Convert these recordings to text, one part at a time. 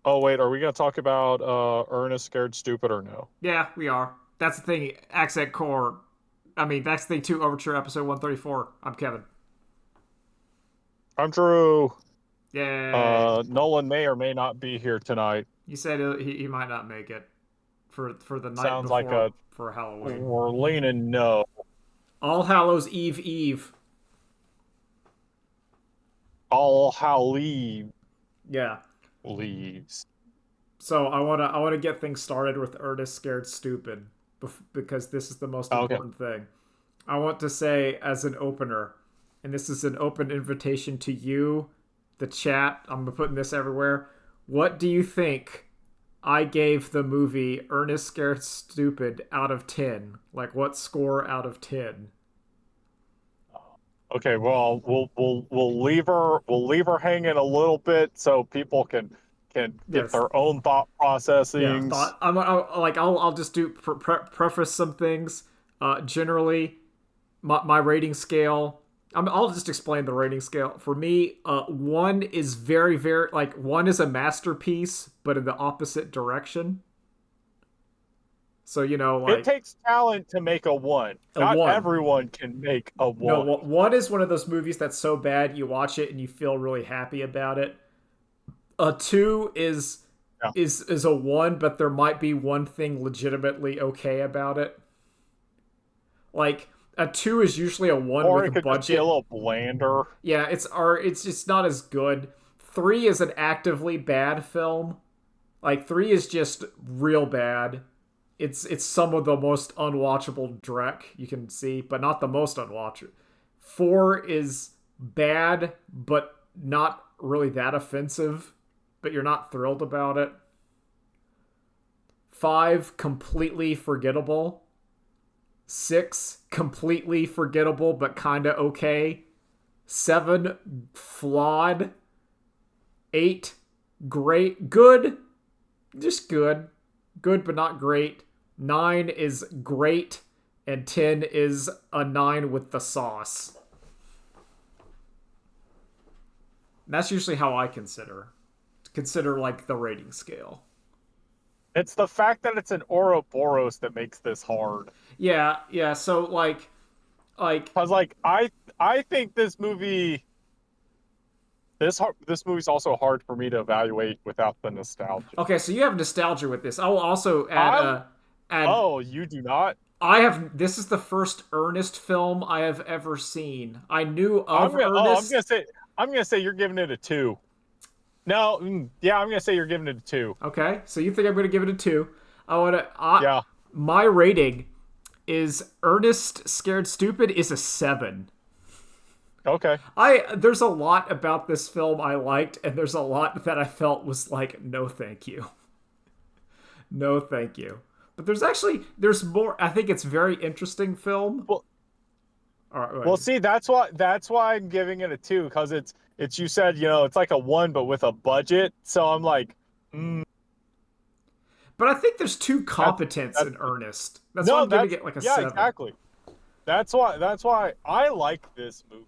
Oh wait, are we gonna talk about Ernest Scared Stupid or no? Yeah, we are. That's the thing. Accent core. I mean, that's the thing too. Overture episode 134. I'm Kevin. I'm Drew. Yay. Nolan may or may not be here tonight. He said he might not make it for the night Sounds like before for Halloween. we're leaning no. All Hallows Eve Eve. All how leave Yeah. leaves. So I wanna get things started with Ernest Scared Stupid because this is the most Okay. important thing. I want to say as an opener, and this is an open invitation to you, the chat. I'm putting this everywhere. What do you think I gave the movie Ernest Scared Stupid out of 10? Like what score out of 10? Okay, well, we'll leave her hanging a little bit so people can get Yes. their own thought Yeah, processings. thought I'll just do preface some things. Generally, my rating scale. I'll just explain the rating scale. For me, one is very like one is a masterpiece, but in the opposite direction. So It like takes talent to make a one. a Not one. everyone can make a No, one. one is one of those movies that's so bad you watch it and you feel really happy about it. A two Yeah. is a one, but there might be one thing legitimately okay about it. Like a two is usually a one Or with it a could just be a budget. little blander. Yeah, it's just not as good. Three is an actively bad film. Like three is just real bad. It's some of the most unwatchable Drek you can see, but not the most unwatchable. Four is bad, but not really that offensive, but you're not thrilled about it. Five, completely forgettable. Six, completely forgettable, but kinda okay. Seven, flawed. Eight, great. Good, just good. Good, but not great. Nine is great. And 10 is a nine with the sauce. That's usually how I consider like the rating scale. It's the fact that it's an Ouroboros that makes this hard. Yeah, yeah. So like Cause like I think this movie's also hard for me to evaluate without the nostalgia. okay. So you have nostalgia with this. I will also I add. Oh, you do not? I have. This is the first Ernest film I have ever seen. I knew of I'm gonna Ernest. say you're giving it a two. No, yeah, I'm gonna say you're giving it a two. Okay, so you think I'm gonna give it a two? I want to. Yeah. My rating is Ernest Scared Stupid is a seven. Okay. There's a lot about this film I liked, and there's a lot that I felt was like, no, thank you, no, thank you. But there's more. I think it's very interesting film. Well, All right, well, see, that's why I'm giving it a two because it's you said it's like a one but with a budget. So I'm like, mm, but I think there's two that's competence that's in Ernest. That's why no, I'm giving that's it like a yeah, seven. exactly. That's why I like this movie.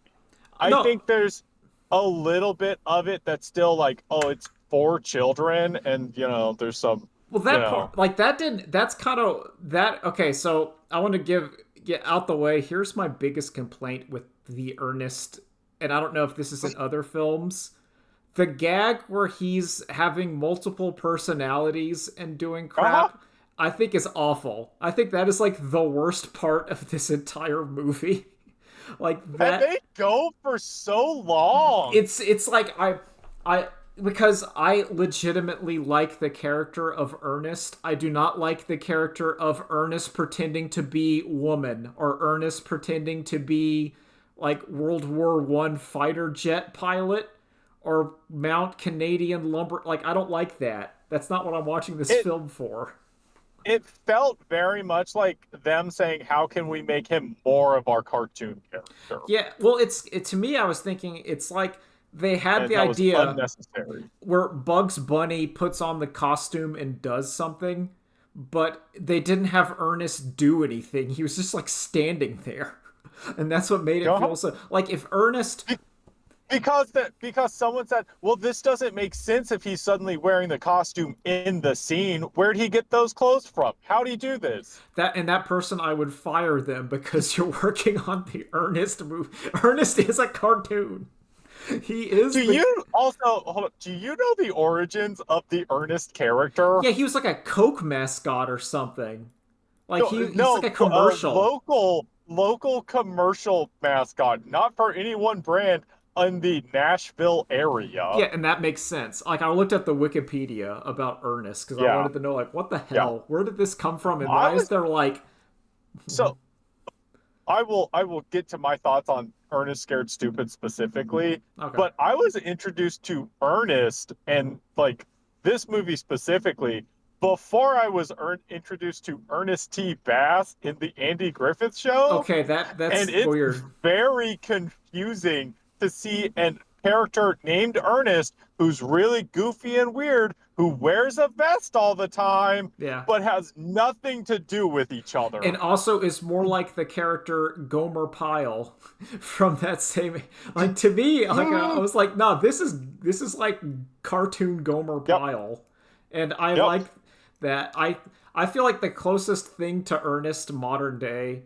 I No, think there's a little bit of it that's still like, oh, it's for children, and there's some, well, you that know, part, like that didn't. That's kind of that. Okay, so I want to get out the way. Here's my biggest complaint with the Ernest, and I don't know if this is in other films. The gag where he's having multiple personalities and doing uh-huh. crap, I think is awful. I think that is like the worst part of this entire movie. Like And that they go for so long. it's like I because I legitimately like the character of Ernest. I do not like the character of Ernest pretending to be woman or Ernest pretending to be like World War I fighter jet pilot or Mount Canadian lumber. Like I don't like that. That's not what I'm watching this It film for. it felt very much like them saying, "How can we make him more of our cartoon character?" Yeah, well, to me. I was thinking it's like they had And the that was idea unnecessary. where Bugs Bunny puts on the costume and does something, but they didn't have Ernest do anything. He was just like standing there. And that's what made it Uh-huh. feel so like if Ernest because someone said, well, this doesn't make sense if he's suddenly wearing the costume in the scene. Where'd he get those clothes from? How'd he do this? That person, I would fire them because you're working on the Ernest movie. Ernest is a cartoon. He is Do the you also hold on, do you know the origins of the Ernest character? Yeah, he was like a Coke mascot or something. Like No, he's like no, a commercial. local commercial mascot, not for any one brand in the Nashville area. Yeah, and that makes sense. Like I looked at the Wikipedia about Ernest because I Yeah, wanted to know like what the yeah. hell? Where did this come from and I why is was there like so I will get to my thoughts on Ernest Scared Stupid specifically, okay. but I was introduced to Ernest and like this movie specifically before I was introduced to Ernest T. Bass in the Andy Griffith Show, Okay, and that's it's weird. very confusing to see a character named Ernest who's really goofy and weird, who wears a vest all the time, Yeah. but has nothing to do with each other. And also is more like the character Gomer Pyle from that same like to me like I was like no this is like cartoon Gomer Yep, Pyle and I yep. like that I feel like the closest thing to Ernest modern day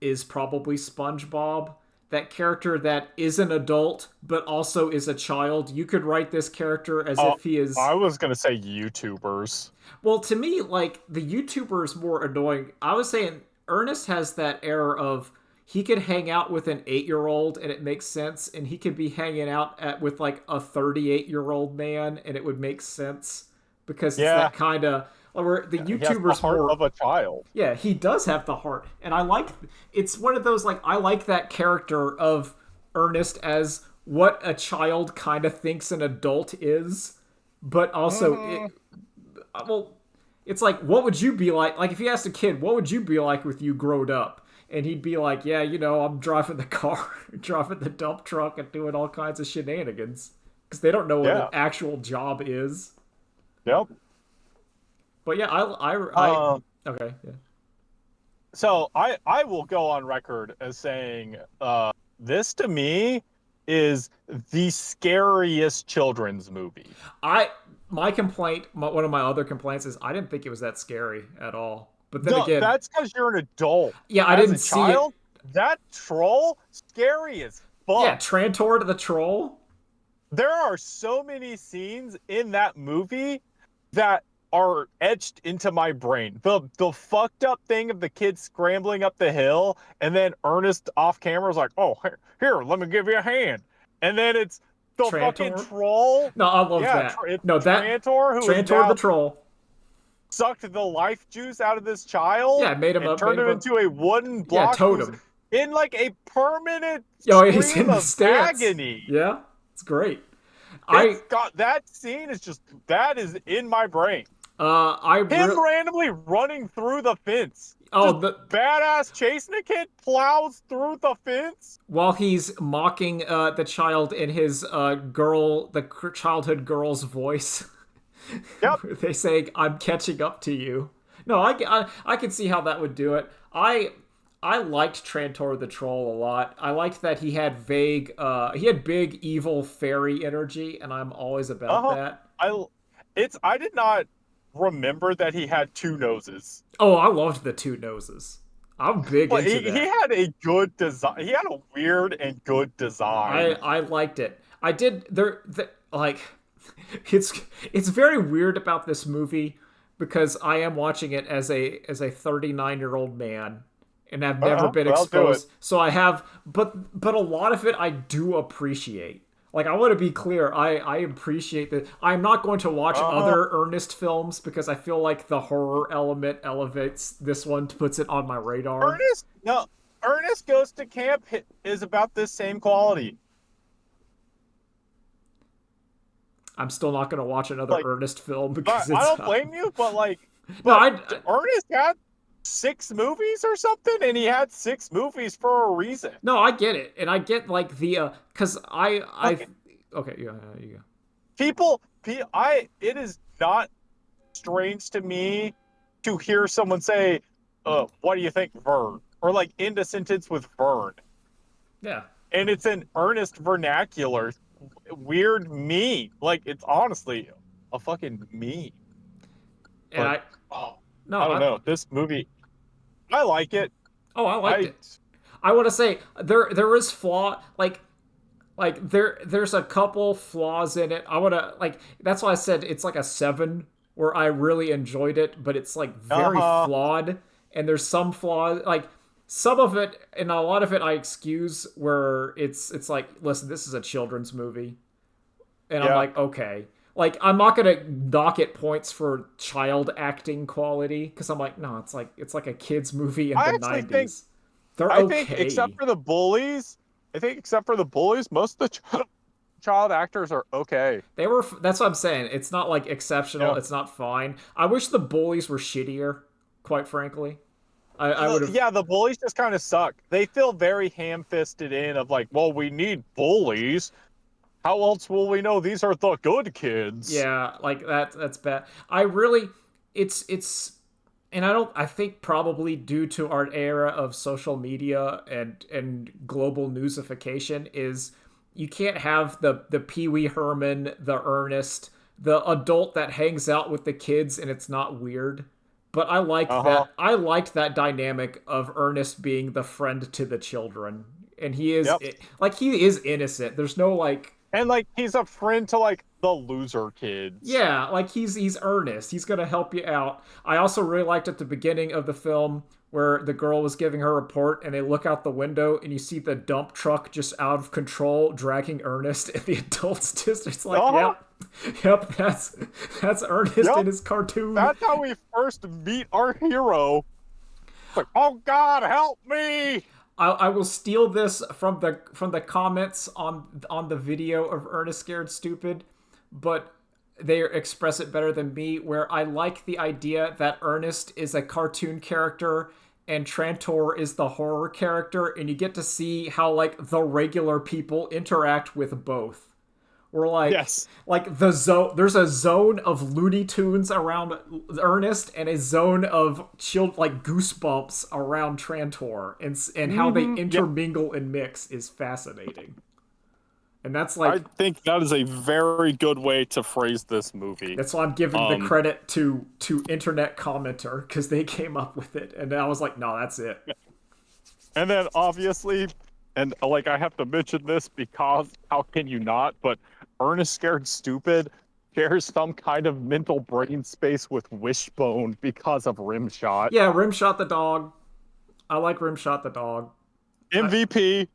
is probably SpongeBob, that character that is an adult but also is a child. You could write this character as Uh, if he is I was gonna say YouTubers. well, to me, like the YouTuber is more annoying. I was saying Ernest has that air of he could hang out with an 8-year-old and it makes sense, and he could be hanging out with like a 38-year-old man and it would make sense because it's Yeah, that kind of where the he has the YouTuber's heart more. of a child. Yeah, he does have the heart, and I like. It's one of those like I like that character of Ernest as what a child kind of thinks an adult is, but also it Hmm. well, it's like, what would you be like? Like, if you asked a kid, what would you be like with you growed up? And he'd be like, yeah, I'm driving the car, driving the dump truck, and doing all kinds of shenanigans. Because they don't know what an Yeah. actual job is. Yep. But yeah, Um. okay, yeah. So I will go on record as saying this to me is the scariest children's movie. I, my complaint, one of my other complaints is I didn't think it was that scary at all. But then No, again, that's because you're an adult. yeah, I As didn't a see it. child, that troll scary as Yeah, fuck. Trantor to the troll. There are so many scenes in that movie that are etched into my brain. The fucked up thing of the kid scrambling up the hill, and then Ernest off camera is like, "Oh, here, let me give you a hand," and then it's the fucking Trantor. troll. No, I love Yeah, that. it's No, that Trantor who has Trantor the now troll. sucked the life juice out of this child Yeah, made him and up, made turned him him up. into a wooden Yeah, block who's totem. in like a permanent Yo, he's scream in the of stance. agony. Yeah, it's great. I It's got that scene is just that is in my brain. I Him re- randomly running through the fence, oh just the badass chasing a kid, plows through the fence. while he's mocking the child in his childhood girl's voice. Yep. They say I'm catching up to you. No, I can see how that would do it. I liked Trantor the troll a lot. I liked that he had big evil fairy energy, and I'm always about Uh-huh. that. I did not remember that he had two noses. Oh, I loved the two noses. I'm big But into he that. had a good design. He had a weird and good design. I liked it. I did like it's it's very weird about this movie because I am watching it as a 39-year-old man and I've never been Well, do it. exposed. So I have but a lot of it I do appreciate. Like I want to be clear, I appreciate that. I'm not going to watch Uh-huh. other Ernest films because I feel like the horror element elevates this one, puts it on my radar. No, Ernest Goes to Camp is about this same quality. I'm still not going to watch another Like, Ernest film but because I it's don't blame you, but like, no, but Ernest had 6 movies or something, and he had 6 movies for a reason. no, I get it, and I get like the because I Like, okay, yeah, you go. it is not strange to me to hear someone say, "What do you think, Vern?" Or like end a sentence with Vern. Yeah, and it's an earnest vernacular. Weird meme. Like it's honestly a fucking meme. And But I oh, no, I don't know. This movie, I like it. I liked I it. I want to say there is flaw like there's a couple flaws in it. I want to like that's why I said it's like a 7 where I really enjoyed it, but it's like very uh-huh. flawed and there's some flaws like some of it and a lot of it I excuse where it's like listen, this is a children's movie. And I'm Yeah. like, okay. Like I'm not going to knock it points for child acting quality cuz I'm like, no, it's like a kids movie in I the actually think 90s. They're I think except okay. for the bullies, I think except for the bullies, most of the child actors are okay. They were. That's what I'm saying. It's not like exceptional. Yeah. It's not fine. I wish the bullies were shittier. Quite frankly, I would have. Yeah, the bullies just kind of suck. They feel very ham-fisted in of like, well, we need bullies. How else will we know these are the good kids? Yeah, like that. That's bad. I really. It's. And I don't. I think probably due to our era of social media and global newsification is you can't have the Pee Wee Herman, the Ernest, the adult that hangs out with the kids and it's not weird. But I liked Uh-huh. that. I liked that dynamic of Ernest being the friend to the children, and he is Yep. like he is innocent. There's no like, And like he's a friend to like the loser kids. yeah, like he's earnest. He's gonna help you out. I also really liked at the beginning of the film where the girl was giving her report, and they look out the window and you see the dump truck just out of control dragging Ernest, and the adults just it's like, Uh-huh. yep, that's Ernest in Yep. his cartoon. That's how we first meet our hero. Like, oh God, help me! I will steal this from the comments on the video of Ernest Scared Stupid, but they express it better than me. Where I like the idea that Ernest is a cartoon character and Trantor is the horror character, and you get to see how like the regular people interact with both. Or Yes. like the zone there's a zone of Looney Tunes around Ernest and a zone of chill like Goosebumps around Trantor, and how they Yep. intermingle and mix is fascinating. And I think that is a very good way to phrase this movie. that's why I'm giving the Um, credit to internet commenter because they came up with it and I was like, no, that's it. and then obviously, and like I have to mention this because how can you not? But Ernest Scared Stupid shares some kind of mental brain space with Wishbone because of Rimshot. Yeah, Rimshot the dog. I like Rimshot the dog. MVP.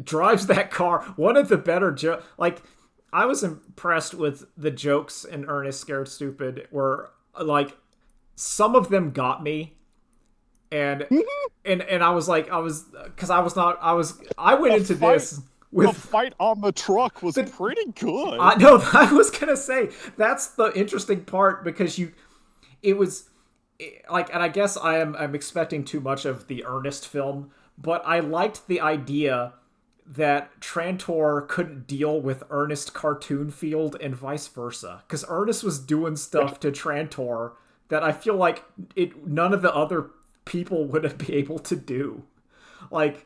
Drives that car. One of the better jokes. Like, I was impressed with the jokes in Ernest Scared Stupid, where like some of them got me, and and I was like, I was because I was not I was I went The into fight, this the with fight on the truck was pretty good. I know I was gonna say that's the interesting part because it was like, and I guess I'm expecting too much of the Ernest film, but I liked the idea that Trantor couldn't deal with Ernest cartoon field and vice versa, because Ernest was doing stuff to Trantor that I feel like none of the other people would be able to do. Like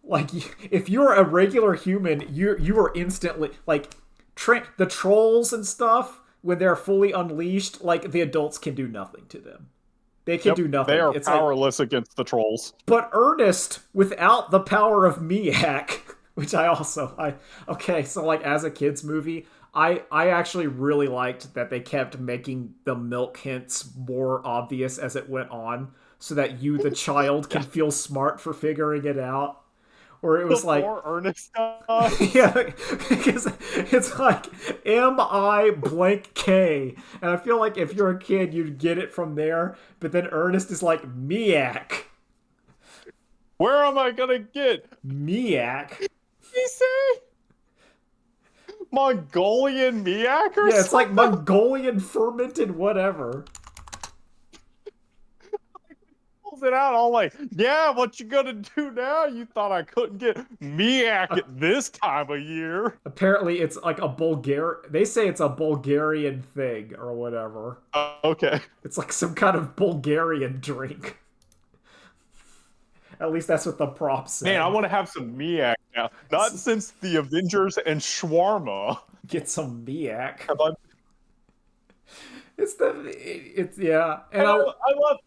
like if you're a regular human, you are instantly like the trolls and stuff when they're fully unleashed. Like the adults can do nothing to them. They can Yep, do they nothing. are It's like, powerless against the trolls. but Ernest without the power of Miak, which I okay. So like as a kids movie, I actually really liked that they kept making the milk hints more obvious as it went on, so that you the child can feel smart for figuring it out. Or it The was like, more Ernest does. yeah, because it's like M-I blank K, and I feel like if you're a kid, you'd get it from there. But then Ernest is like Miak, Where am I gonna get? Miak. He say Mongolian Miak or Yeah, it's like something? Mongolian fermented whatever. Pulls it out all like, yeah, what you gonna do now? You thought I couldn't get Miak at this time of year. Apparently, it's like a Bulgar. They say it's a Bulgarian thing or whatever. Okay. It's like some kind of Bulgarian drink. At least that's what the props say. Man, I want to have some Miak Yeah, not since the Avengers and Shawarma. Get some miak. Have I It's yeah, and And I love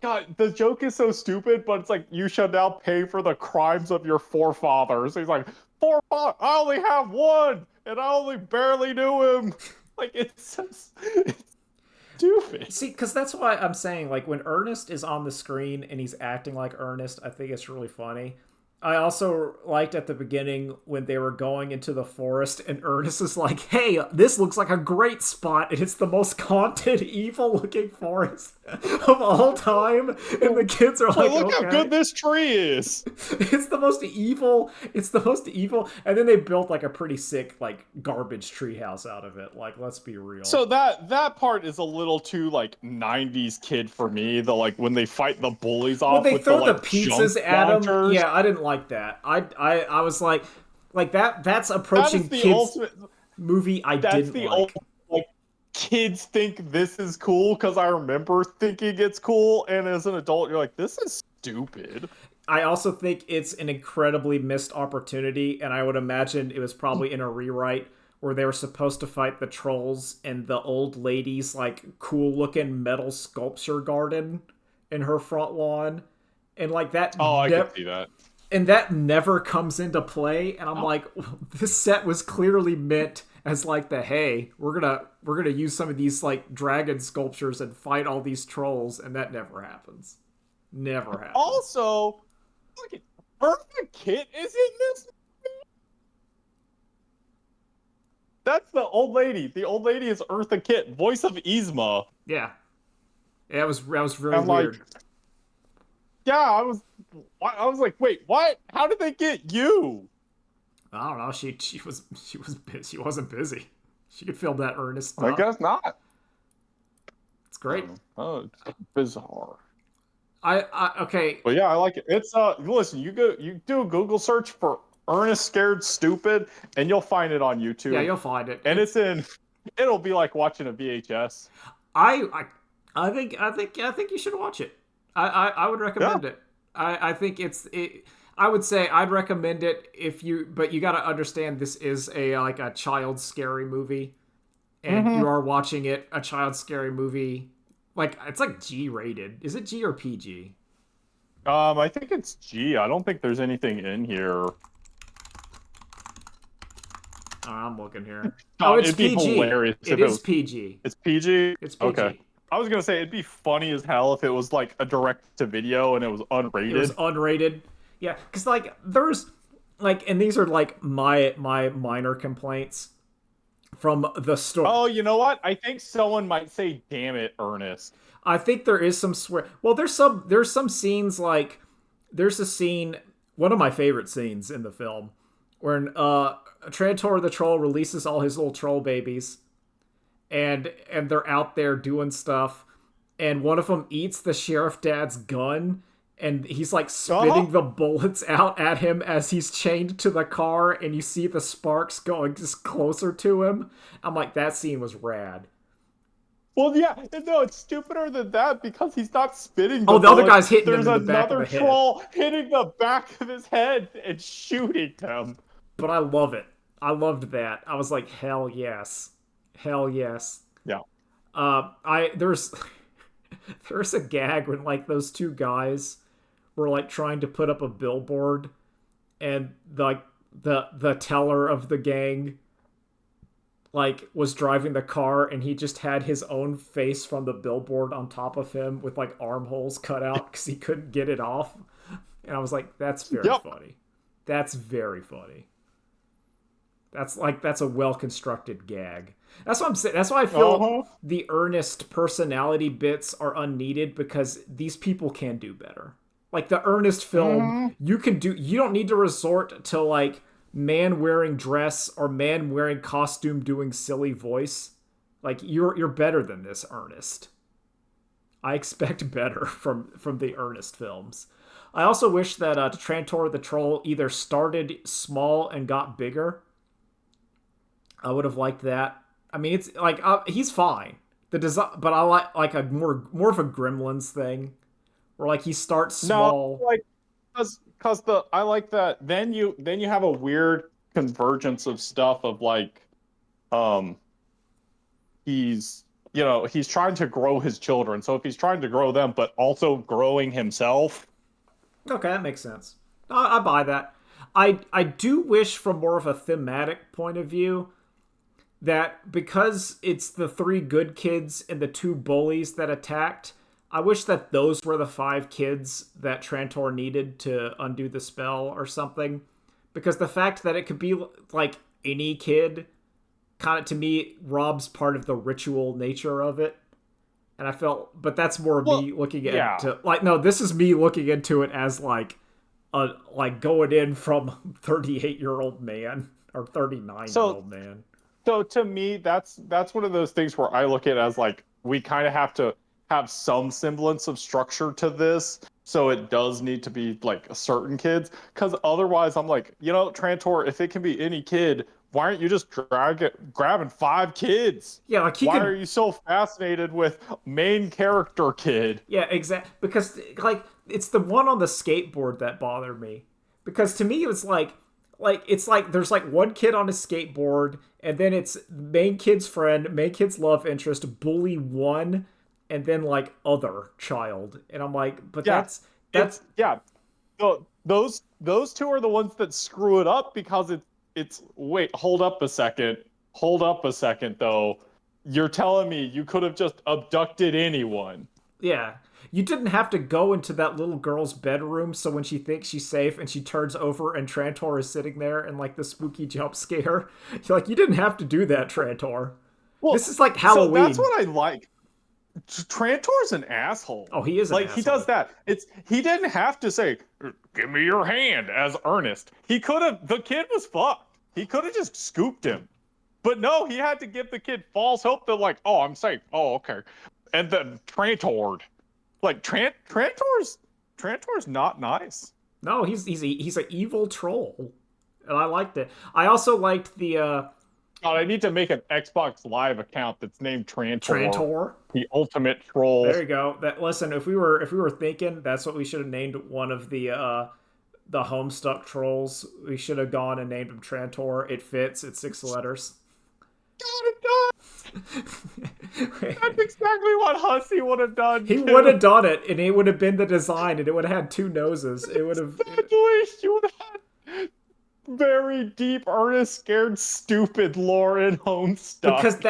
God, the joke is so stupid, but it's like you shall now pay for the crimes of your forefathers. He's like, forefather, I only have one, and I only barely knew him. Like it's stupid. see, because that's why I'm saying, like, when Ernest is on the screen and he's acting like Ernest, I think it's really funny. I also liked at the beginning when they were going into the forest and Ernest is like, hey, this looks like a great spot, and it's the most haunted, evil looking forest of all time. And the kids are Like, like, look how okay. good this tree is. It's the most evil. It's the most evil. And then they built like a pretty sick, like, garbage treehouse out of it. Like, let's be real. So that part is a little too like '90s kid for me. The like when they fight the bullies When off they with the throw the like junk pizzas at him, launchers. yeah, I didn't like that. I was like that. That's That is approaching the kids ultimate. movie I That's didn't the like. ultimate. Like kids think this is cool because I remember thinking it's cool, and as an adult, you're like, this is stupid. I also think it's an incredibly missed opportunity, and I would imagine it was probably in a rewrite where they were supposed to fight the trolls in the old lady's like cool looking metal sculpture garden in her front lawn. And like that Oh, I could see that. and that never comes into play, and I'm like, this set was clearly meant as like the hey, we're gonna use some of these like dragon sculptures and fight all these trolls, and that never happens. Never happens. Also, look, Eartha Kitt is in this. That's the old lady. The old lady is Eartha Kitt, voice of Yzma. Yeah. Yeah, that was very And like, weird. yeah, I was like, wait, what? How did they get you? I don't know. She wasn't busy. She could film that earnest I stuff. guess not. It's great. Oh, it's bizarre. I okay. But yeah, I like it. It's listen, you do a Google search for Ernest Scared Stupid, and you'll find it on Yeah, YouTube. you'll find it. And it'll be like watching a VHS. I I think you should watch it. I would Yeah. recommend it. I would say I'd recommend it but you got to understand this is a like a child scary movie, and you Mm-hmm. are watching a child scary movie. Like it's like G rated. Is it G or PG? I think it's G. I don't think there's anything in here. Oh, I'm looking here. Oh, God, it's it'd be PG. hilarious It if it is was. PG. It's PG. It's Okay. PG. I was gonna say it'd be funny as hell if it was like a direct to video and it was It was unrated. unrated. Yeah, because like there's like, and these are like my minor complaints from the story. Oh, you know what? I think someone might say, "Damn it, Ernest." I think there is some swear. Well, there's some scenes like there's a scene, one of my favorite scenes in the film, where Trantor the troll releases all his little troll babies, and they're out there doing stuff, and one of them eats the sheriff dad's gun, and he's like Uh-huh. spitting the bullets out at him as he's chained to the car, and you see the sparks going just closer to him. I'm like, that scene was rad. Well, yeah, no, it's stupider than that because he's not spitting Oh, the the other bullets. guy's hitting him There's in the back of another the head. troll hitting the back of his head and shooting him. But I love it. I loved that. I was like, hell yes, hell yes. Yeah. I there's there's a gag when like those two guys were like trying to put up a billboard, and like the teller of the gang like was driving the car, and he just had his own face from the billboard on top of him with like armholes cut out because he couldn't get it off. And I was like, that's very Yep. funny. That's very funny. That's a well constructed gag. That's what I'm saying. That's why I feel Uh-huh. the earnest personality bits are unneeded, because these people can do better. Like the earnest film, Mhm. you don't need to resort to like man wearing dress or man wearing costume doing silly voice. Like you're better than this, Ernest. I expect better from the Ernest films. I also wish that Trantor the Troll either started small and got bigger. I would have liked that. I mean, it's like he's fine. The design, but I like a more of a Gremlins thing, where like he starts No, small. like the I like that. Then you have a weird convergence of stuff of like, um, he's he's trying to grow his children. So if he's trying to grow them, but also growing himself, Okay, that makes sense. I buy that. I do wish, from more of a thematic point of view, that because it's the three good kids and the two bullies that attacked, I wish that those were the five kids that Trantor needed to undo the spell or something. Because the fact that it could be like any kid kind of, to me, robs part of the ritual nature of it. And I felt, but that's more of well, me looking yeah. into, like, no, this is me looking into it as like going in from 38-year-old man or 39-year So old man. So to me, that's one of those things where I look at it as like we kind of have to have some semblance of structure to this. So it does need to be like certain kids, because otherwise I'm like, Trantor, if it can be any kid, why aren't you just grabbing five kids? Yeah, like he Why are could. you so fascinated with main character kid? Yeah, exactly. Because like it's the one on the skateboard that bothered me. Because to me it was like it's like there's like one kid on a skateboard, and then it's main kid's friend, main kid's love interest, bully one, and then like other child. And I'm like, but Yeah, that's yeah. Those two are the ones that screw it up because it's wait, hold up a second though. You're telling me you could have just abducted anyone. yeah. You didn't have to go into that little girl's bedroom so when she thinks she's safe and she turns over and Trantor is sitting there and like the spooky jump scare. You're like, you didn't have to do that, Trantor. This Well, is like so that's Halloween. what I like. Trantor's an asshole. Oh, he is an Like he does asshole. that. He didn't have to say, "Give me your hand" as Ernest. He could have. The kid was fucked. He could have just scooped him. But no, he had to give the kid false hope that like, oh, I'm safe. Oh, okay. And then Trantor, like Trantor's not nice. No, he's an evil troll, and I liked it. I also liked the God, I need to make an Xbox Live account that's named Trantor, Trantor. the ultimate troll. There you go. That listen, if we were thinking, that's what we should have named one of the Homestuck trolls. We should have gone and named him Trantor. It fits. It's 6 letters. God, it does. That's exactly what Hussey would have done He would too. have done it, and it would have been the design, and it would have had two noses. It would have. Exactly. You would have had very deep, earnest, scared, stupid Lauren Because Homestuck.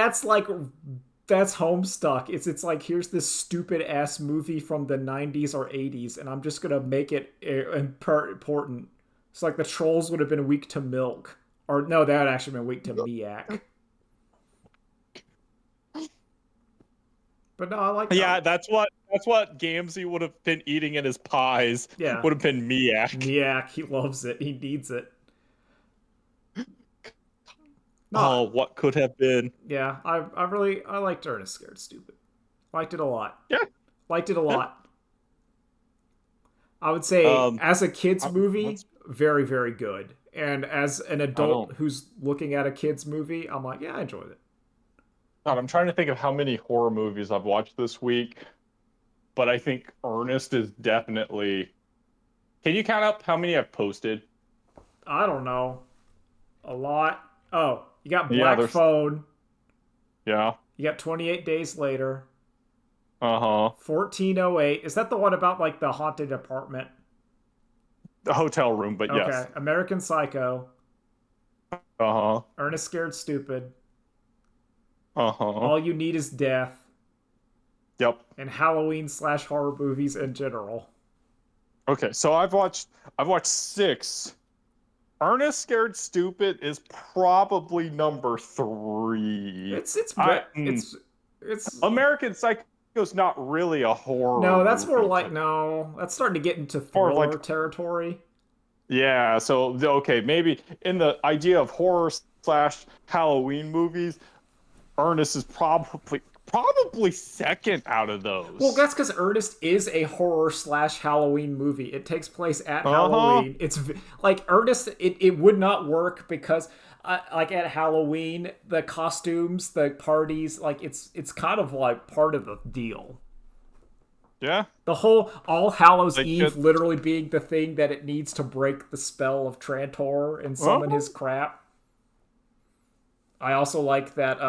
that's Homestuck. It's like, here's this stupid ass movie from the 90s or 80s, and I'm just gonna make it important. It's like the trolls would have been weak to milk, or no, that would actually been weak to miak. But no, I like Yeah, that. that's what Gamzee would have been eating in his pies. Yeah, Would have been Miak. miak. He loves it. He needs it. No, Oh, what could have been? yeah, I liked Ernest Scared Stupid. Liked it a lot. Yeah, Liked it a yeah. lot. I would say Um, as a kids movie, what's very very good. And as an I don't. adult who's looking at a kids movie, I'm like, yeah, I enjoyed it. God, I'm trying to think of how many horror movies I've watched this week, but I think Ernest is definitely. Can you count up how many I've posted? I don't know, a lot. Oh, you got Yeah, Black there's. Phone. Yeah. You got 28 Days Later. Uh-huh. 1408. Is that the one about like the haunted apartment? The hotel room, but Okay. yes. American Psycho. Uh-huh. Ernest Scared Stupid. Uh-huh. All You Need Is Death. Yep. And Halloween slash horror movies in general. Okay, so I've watched six. Ernest Scared Stupid is probably number three. It's I but it's American Psycho's not really a horror no, that's more movie, like, but no, that's starting to get into more of like thriller territory. yeah, so okay, maybe in the idea of horror slash Halloween movies, Ernest is probably second out of Well, those. that's because Ernest is a horror slash Halloween movie. It takes place at Uh-huh. Halloween. Like Ernest, it would not work because like at Halloween, the costumes, the parties, like it's kind of like part of the deal. Yeah. The whole All Hallows Like Eve just literally being the thing that it needs to break the spell of Trantor and summon his oh, crap. I also like that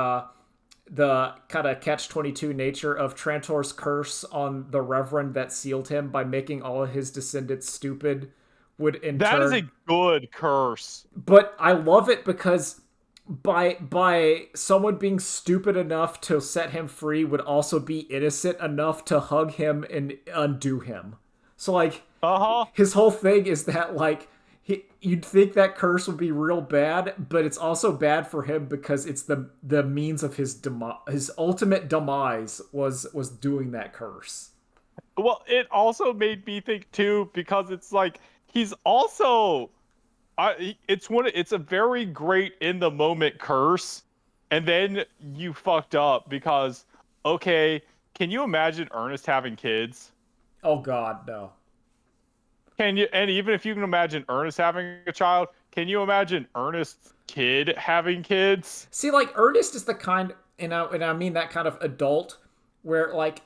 the kind of catch-22 nature of Trantor's curse on the Reverend that sealed him by making all of his descendants stupid would in that is turn. a good curse. But I love it because by someone being stupid enough to set him free would also be innocent enough to hug him and undo him. So like Uh-huh. his whole thing is that like you'd think that curse would be real bad, but it's also bad for him because it's the means of his ultimate demise was doing that curse. Well, it also made me think too, because it's like he's also it's a very great in the moment curse, and then you fucked up because okay, can you imagine Ernest having kids? Oh God, no. Can you? And even if you can imagine Ernest having a child, can you imagine Ernest's kid having kids? See, like Ernest is the kind, and I mean that kind of adult, where like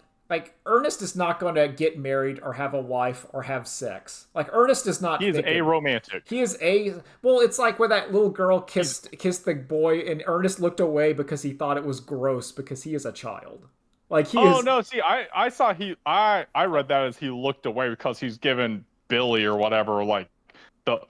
Ernest is not going to get married or have a wife or have sex. Like Ernest is He not is thinking. aromantic. He is a well. It's like where that little girl He's kissed the boy, and Ernest looked away because he thought it was gross because he is a child. Like he oh is. no, see, I saw I read that as he looked away because he's given Billy or whatever like the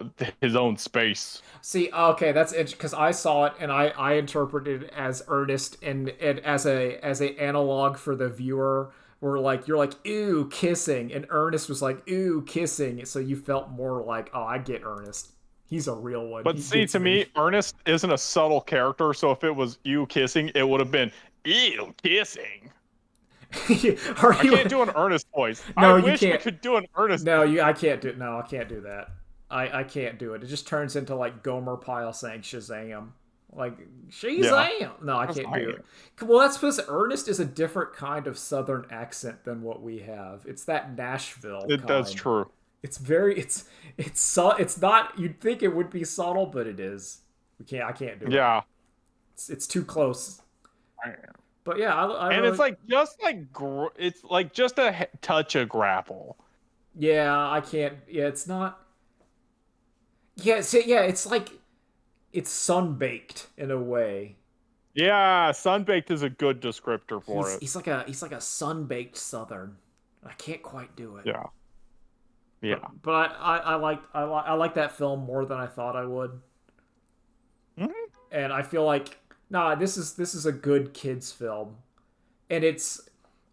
his own space. See, okay, that's it because I saw it and I interpreted it as Ernest and as a analog for the viewer where like you're like ooh kissing and Ernest was like ooh kissing, so you felt more like oh I get Ernest, he's a real one, But he see, gets to me. me, Ernest isn't a subtle character, so if it was you kissing, it would have been ew kissing. Are I you? can't do an Ernest voice. I No, you wish I can't. could do an Ernest No, voice. you. I can't do. No, I can't do that. I can't do it. It just turns into like Gomer Pyle saying Shazam. Like Yeah, Shazam. No, I that's can't I do am. it. Well, that's because Ernest is a different kind of Southern accent than what we have. It's that Nashville That's kind. true. It's very. It's not. You'd think it would be subtle, but it is. We can't. I can't do it. Yeah. It's too close. I am. But yeah, I And it's really. like just like it's like just a touch of grapple. Yeah, I can't. Yeah, it's not. Yeah, yeah, it's like it's sunbaked in a way. Yeah, sunbaked is a good descriptor for He's it. he's like a sunbaked Southern. I can't quite do it, Yeah. Yeah. but I like that film more than I thought I would, Mhm. and I feel like nah, this is a good kids film, and it's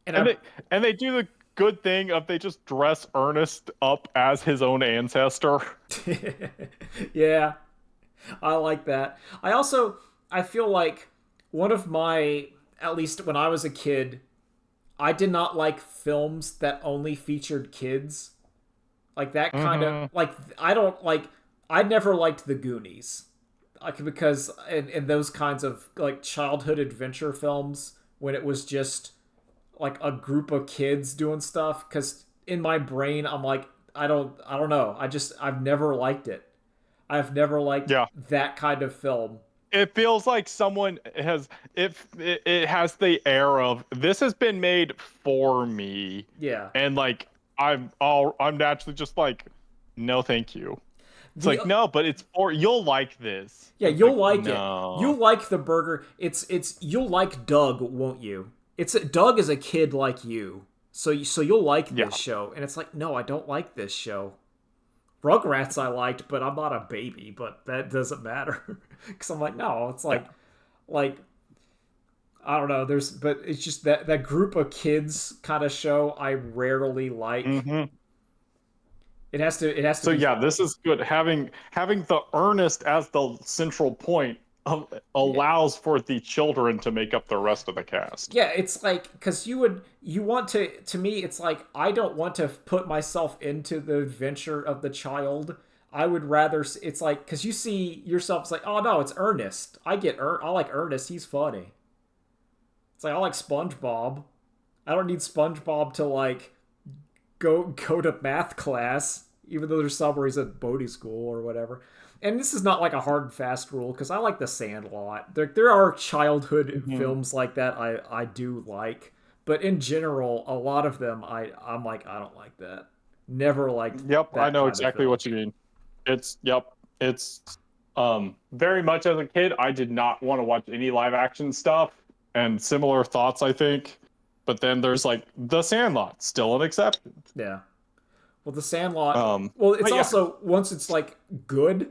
and And I they do the good thing of they just dress Ernest up as his own ancestor. yeah, I like that. I feel like one of my at least when I was a kid, I did not like films that only featured kids. Like that kind of Hmm. like I don't like I never liked the Goonies. Like because in those kinds of like childhood adventure films when it was just like a group of kids doing stuff cuz in my brain I'm like I don't know. I've never liked it. I've never liked Yeah. that kind of film. It feels like someone has if it has the air of this has been made for me, Yeah. and like I'm naturally just like no thank you. It's The like no, but it's for you'll like this. Yeah, It's you'll like like it. no. You'll like the burger. It's you'll like Doug, won't you? Doug is a kid like you. So you'll like Yeah. this show. And it's like, no, I don't like this show. Rugrats I liked, but I'm not a baby, but that doesn't matter. Cuz I'm like, no, it's Yeah. like I don't know, but it's just that group of kids kind of show I rarely like. Hmm. It has to So be yeah, this is good. Having the earnest as the central point yeah. allows for the children to make up the rest of the cast. Yeah, it's like because you want to me it's like I don't want to put myself into the adventure of the child. I would rather it's like because you see yourself it's like oh no it's Ernest. I like Ernest. He's funny. It's like I like SpongeBob. I don't need SpongeBob to like go to math class even though there's some where he's at boating school or whatever. And this is not like a hard and fast rule because I like The Sandlot. There are childhood Hmm. films like that I do like, But in general, a lot of them, I'm like, I don't like that. Never liked Yep, I that know kind of exactly film. what you mean. Yep, it's very much as a kid, I did not want to watch any live action stuff and similar thoughts, I think. But then there's like The Sandlot, still an exception. Yeah. Well, The Sandlot. Um, Well, it's but yeah, also once it's like good,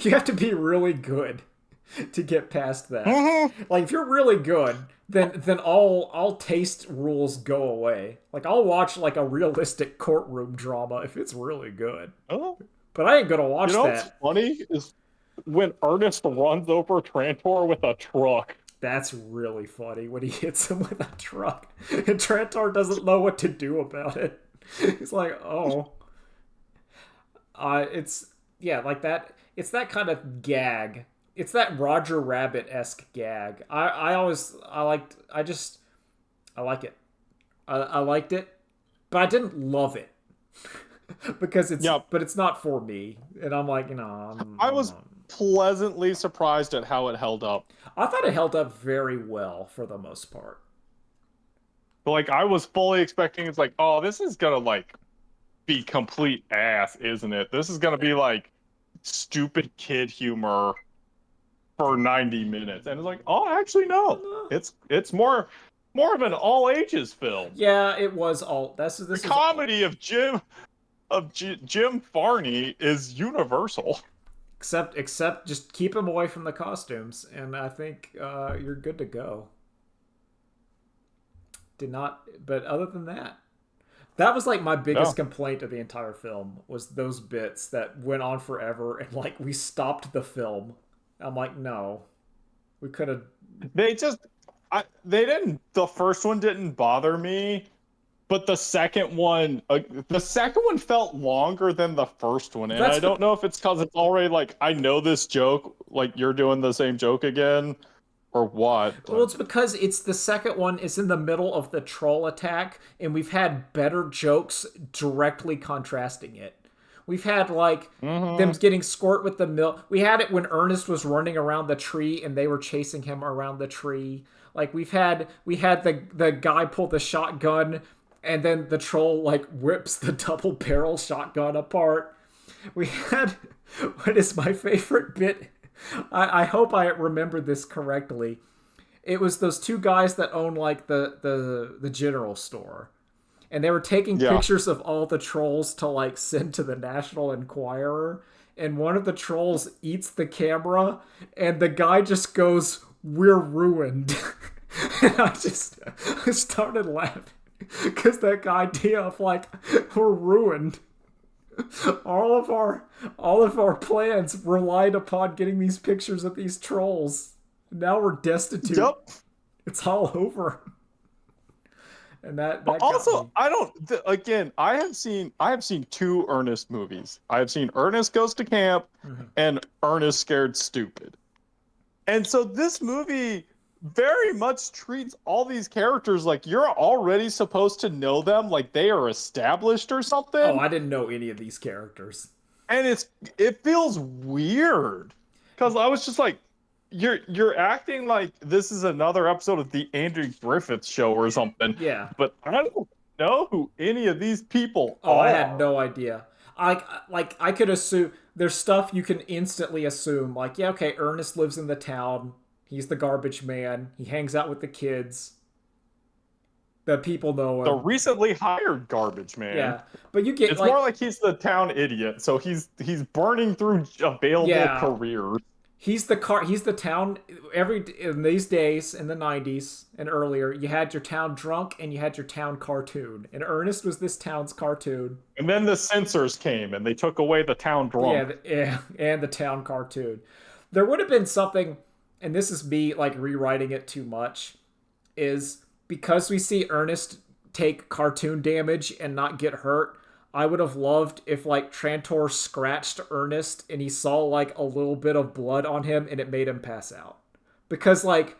you have to be really good to get past that. mhm. Like if you're really good, then all taste rules go away. Like I'll watch like a realistic courtroom drama if it's really good, Oh, but I ain't gonna you watch know what's that. funny is when Ernest runs over Trantor with a truck. That's really funny when he hits him with a truck, and Trantor doesn't know what to do about it. He's like, "Oh, it's yeah, like that. It's that kind of gag. It's that Roger Rabbit esque gag. I like it. I liked it, but I didn't love it because Yep, it's not for me. And I'm like, I was pleasantly surprised at how it held up. I thought it held up very well for the most part. But like I was fully expecting it's like, oh, this is gonna like be complete ass, isn't it? This is gonna be like stupid kid humor for 90 minutes. And it's like, oh, actually no. It's more of an all ages film. Yeah, it was all. The This is all. comedy of Jim Farney is universal. Except just keep him away from the costumes, and I think you're good to go. Did not, but other than that, that was like my biggest No. complaint of the entire film was those bits that went on forever, and like we stopped the film. I'm like, no, we could have. They just they didn't the first one didn't bother me, but the second one felt longer than the first one, and I That's don't know if it's because it's already like I know this joke, like you're doing the same joke again, or what. Well, But it's because it's the second one is in the middle of the troll attack, and we've had better jokes directly contrasting it. We've had like them hmm getting squirt with the milk. We had it when Ernest was running around the tree and they were chasing him around the tree. Like we had the guy pull the shotgun and then the troll like whips the double barrel shotgun apart. We had what is my favorite bit. I hope I remember this correctly. It was those two guys that own like the general store, and they were taking yeah. pictures of all the trolls to like send to the National Enquirer. And one of the trolls eats the camera, and the guy just goes, "We're ruined," and I started laughing because that idea of like we're ruined. All of our plans relied upon getting these pictures of these trolls. Now we're destitute. Yep. It's all over. And that got me. Also, I don't. Again, I have seen two Ernest movies. I have seen Ernest Goes to Camp Mhm. and Ernest Scared Stupid. And so this movie very much treats all these characters like you're already supposed to know them, like they are established or Oh, something. I didn't know any of these characters. And it feels weird because I was just like, you're acting like this is another episode of the Andrew Griffith Show or something, Yeah. but I don't know who any of these people Oh, I had are. no idea. I could assume there's stuff you can instantly assume. Like, yeah, okay, Ernest lives in the town. He's the garbage man. He hangs out with the kids. The people know The him. recently hired garbage man. Yeah, but you get It's more like, like he's the town idiot, so he's burning through available yeah, careers. he's the town every in these days in the 90s and earlier you had your town drunk and you had your town cartoon, and Ernest was this town's cartoon. And then the censors came and they took away the town Yeah, drunk. yeah, and the town cartoon. There would have been something, and this is me like rewriting it too much, is because we see Ernest take cartoon damage and not get hurt. I would have loved if like Trantor scratched Ernest and he saw like a little bit of blood on him and it made him pass out. Because like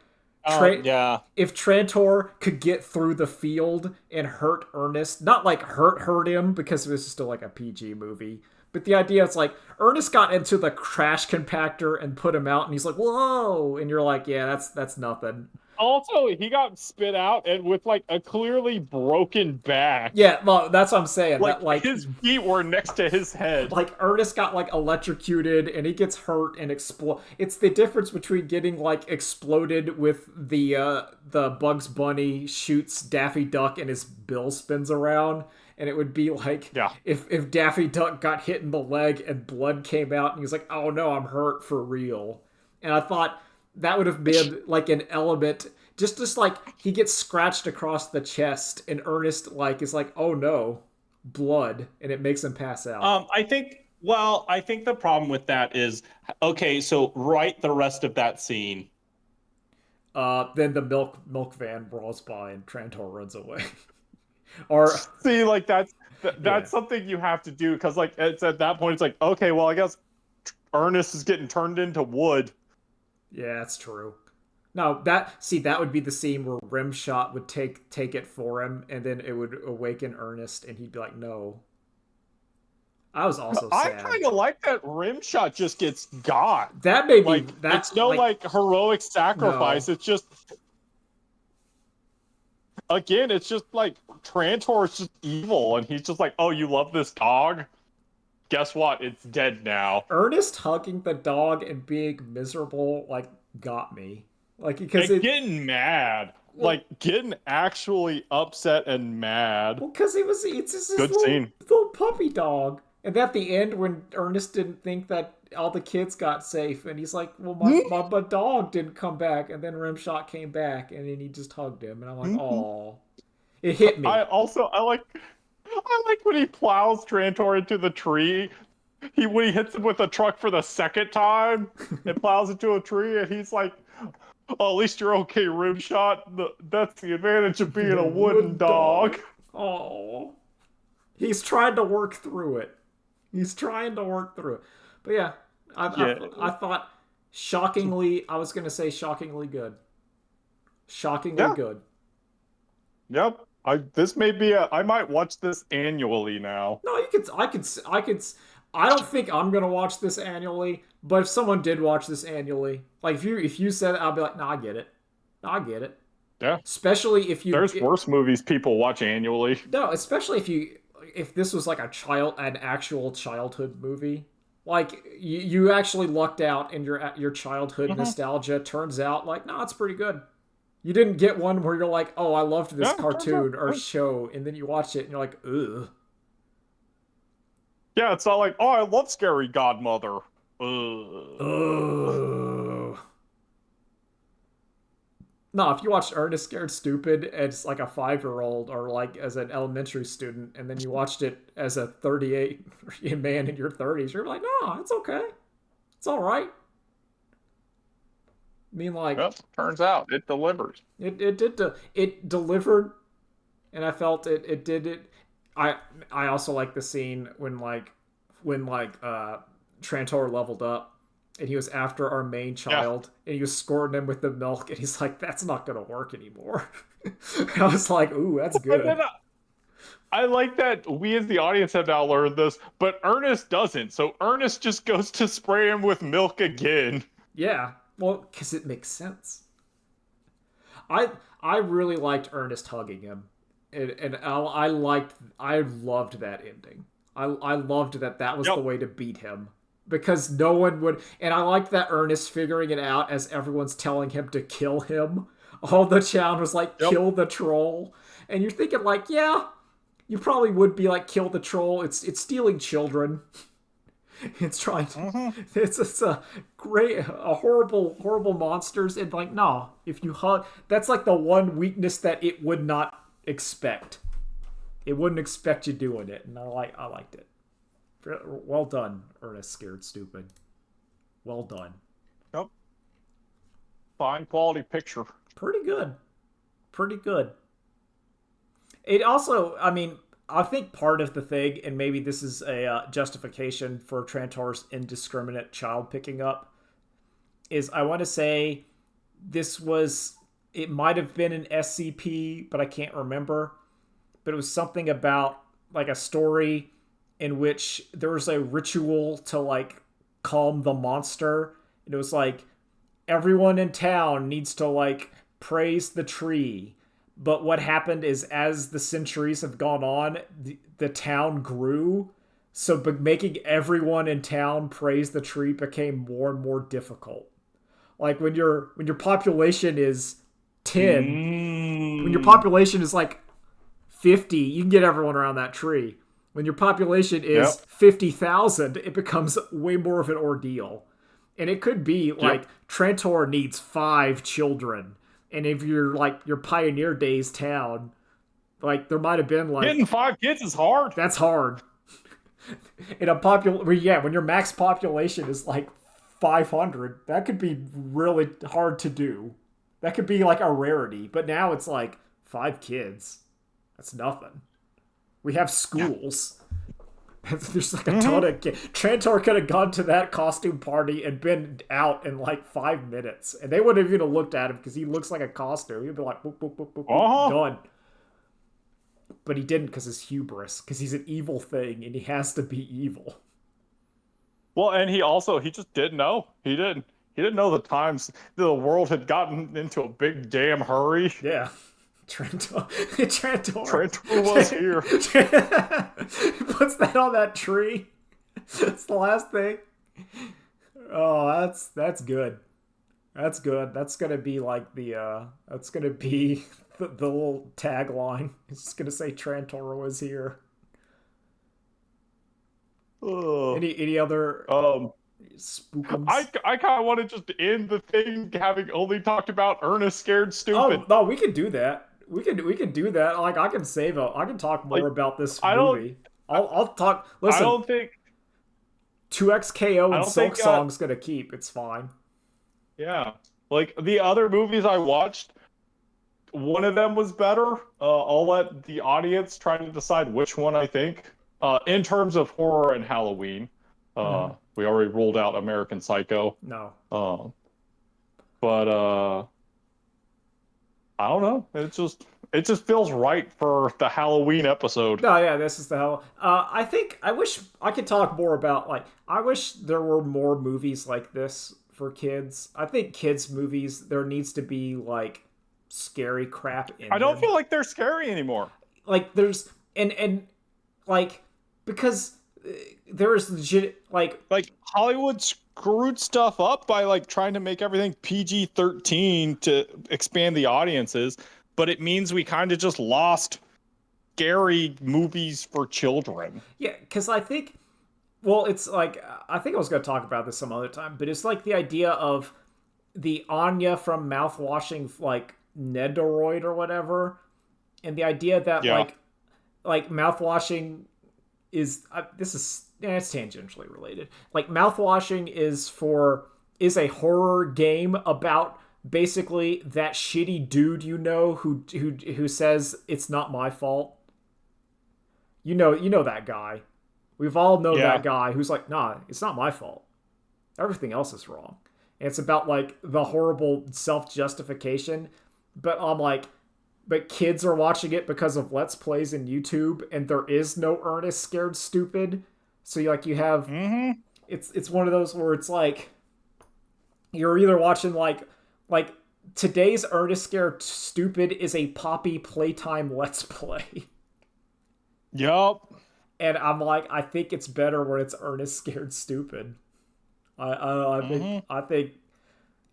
Yeah. if Trantor could get through the field and hurt Ernest, not like hurt him because this is still like a PG movie, but the idea is like Ernest got into the trash compactor and put him out, and he's like, "Whoa!" And you're like, "Yeah, that's nothing." Also, he got spit out and with like a clearly broken back. Yeah, well, that's what I'm saying. Like That like his feet were next to his head. like Ernest got like electrocuted and he gets hurt and explode. It's the difference between getting like exploded with the Bugs Bunny shoots Daffy Duck and his bill spins around, and it would be like Yeah. if Daffy Duck got hit in the leg and blood came out and he was like, "Oh no, I'm hurt for real." And I thought that would have been like an element, just like he gets scratched across the chest and Ernest like is like, "Oh no, blood," and it makes him pass out. I think the problem with that is, okay, so write the rest of that scene. Then the milk van rolls by and Trantor runs away. Or See, like that's yeah, something you have to do because like it's at that point it's like okay, well I guess Ernest is getting turned into wood. yeah, that's true. No, that would be the scene where Rimshot would take it for him, and then it would awaken Ernest, and he'd be like, "No." I was also I sad. kind of like that Rimshot just gets got. That made me Like that it's no like heroic sacrifice. no. It's just again, it's just like Trantor is just evil, and he's just like, oh, you love this dog? Guess what? It's dead now. Ernest hugging the dog and being miserable like got me. Like because And it getting mad. Like getting actually upset and mad. well, because it's just his Good scene. little puppy dog. And at the end, when Ernest didn't think that all the kids got safe, and he's like, "Well, my dog didn't come back," and then Rimshot came back, and then he just hugged him, and I'm like, "Oh, it hit me." I like when he plows Trantor into the tree. When he hits him with a truck for the second time and plows into a tree, and he's like, "Oh, at least you're okay, Rimshot. That's the advantage of being a wooden dog." Oh, he's trying to work through it. He's trying to work through it. But yeah, Yeah. I thought shockingly, I was gonna say shockingly good. Shockingly Yeah. good. Yep. This may be I might watch this annually now. No, I don't think I'm gonna watch this annually, but if someone did watch this annually, like if you said it, I'll be like, nah, I get it. Nah, I get it. Yeah. Especially if There's worse movies people watch annually. no, especially if this was like an actual childhood movie. Like you actually lucked out in your childhood nostalgia. Turns out like, no, it's pretty good. You didn't get one where you're like, oh, I loved this Yeah, cartoon or show, and then you watch it and you're like, ugh. Yeah, it's not like, oh, I love Scary Godmother. Ugh. Ugh. No, if you watched Ernest Scared Stupid as like a 5-year-old or like as an elementary student, and then you watched it as a 38 man in your 30s, you're like, no, it's okay. It's all right. I mean, like, Well, turns out it delivers. it delivered, and I felt it did it. I also like the scene when Trantor leveled up and he was after our main child and he was squirting him with the milk and he's like, that's not gonna work anymore. I was like, ooh, that's good. I like that we as the audience have now learned this, but Ernest doesn't. So Ernest just goes to spray him with milk again. Yeah, well, because it makes sense. I really liked Ernest hugging him, and I loved that ending. I loved that was the way to beat him because no one would, and I liked that Ernest figuring it out as everyone's telling him to kill him. All the town was like, kill the troll, and you're thinking like, yeah, you probably would be like, kill the troll. It's stealing children. It's trying to, it's a horrible monsters, and like, no, if you hug, that's like the one weakness that it would not expect. It wouldn't expect you doing it, and I liked it. Well done, Ernest Scared Stupid. Well done. Yep. Fine quality picture. Pretty good. Pretty good. It also, I mean, I think part of the thing, and maybe this is a justification for Trantor's indiscriminate child picking up, is I want to say it might have been an SCP, but I can't remember. But it was something about like a story in which there was a ritual to like calm the monster. And it was like everyone in town needs to like praise the tree. But what happened is, as the centuries have gone on, the town grew. So making everyone in town praise the tree became more and more difficult. Like when your population is 10, when your Mm. population is like 50, you can get everyone around that tree. When your population is Yep. 50,000, it becomes way more of an ordeal. And it could be Yep. like Trantor needs 5 children. And if you're like your Pioneer Days town, like there might have been like Getting 5 kids is hard. that's hard. In a yeah, when your max population is like 500, that could be really hard to do. That could be like a rarity. But now it's like 5 kids. That's nothing. We have Yeah. schools. There's like a ton Hmm. of kids. Trantor could have gone to that costume party and been out in like 5 minutes, and they wouldn't have even looked at him because he looks like a costume. He'd be like, boop, boop, boop, boop, boop, Uh-huh. done. But he didn't because his hubris, because he's an evil thing and he has to be evil. Well, and he just didn't know. He didn't know the times the world had gotten into a big damn hurry. Yeah. Trantor. Trantor. Trantor was here. He puts that on that tree. That's the last thing. Oh, that's good. That's good. That's gonna be like that's gonna be the little tagline. It's just gonna say Trantor was here. Ugh. Any other Um, spookums? I kind of want to just end the thing having only talked about Ernest Scared Oh Stupid. no, we could do that. We could do that. Like I can talk more Like, about this I don't, movie. I'll talk. I Listen, don't think, 2XKO I and don't Silk think, Song's gonna keep. It's fine. yeah. Like the other movies I watched, one of them was better. I'll let the audience try to decide which one I think. In terms of horror and Halloween, Mhm. we already ruled out American Psycho. No. Uh, but I don't know. It just feels right for the Halloween episode. No, yeah, this is the hell. I think I wish I could talk more about like I wish there were more movies like this for kids. I think kids movies there needs to be like scary crap I in don't them. feel like they're scary anymore. Like there's and like because there is legit like Like Hollywood screwed stuff up by like trying to make everything PG-13 to expand the audiences, but it means we kind of just lost scary movies for children. yeah, because I think well, it's like I think I was going to talk about this some other time, but it's like the idea of the Anya from mouthwashing like Nedoroid or whatever, and the idea that Yeah. like mouthwashing is this is it's tangentially related. Like mouthwashing is a horror game about basically that shitty dude you know who says it's not my fault. You know that guy. We've all known that Yeah. guy who's like, nah, it's not my fault. Everything else is wrong. And it's about like the horrible self justification. But I'm like, but kids are watching it because of Let's Plays in YouTube, and there is no Ernest Scared Stupid. So you have Mm-hmm. it's one of those where it's like you're either watching like today's Ernest Scared Stupid is a Poppy Playtime Let's Play. Yup. And I'm like, I think it's better when it's Ernest Scared Stupid. Mm-hmm. I think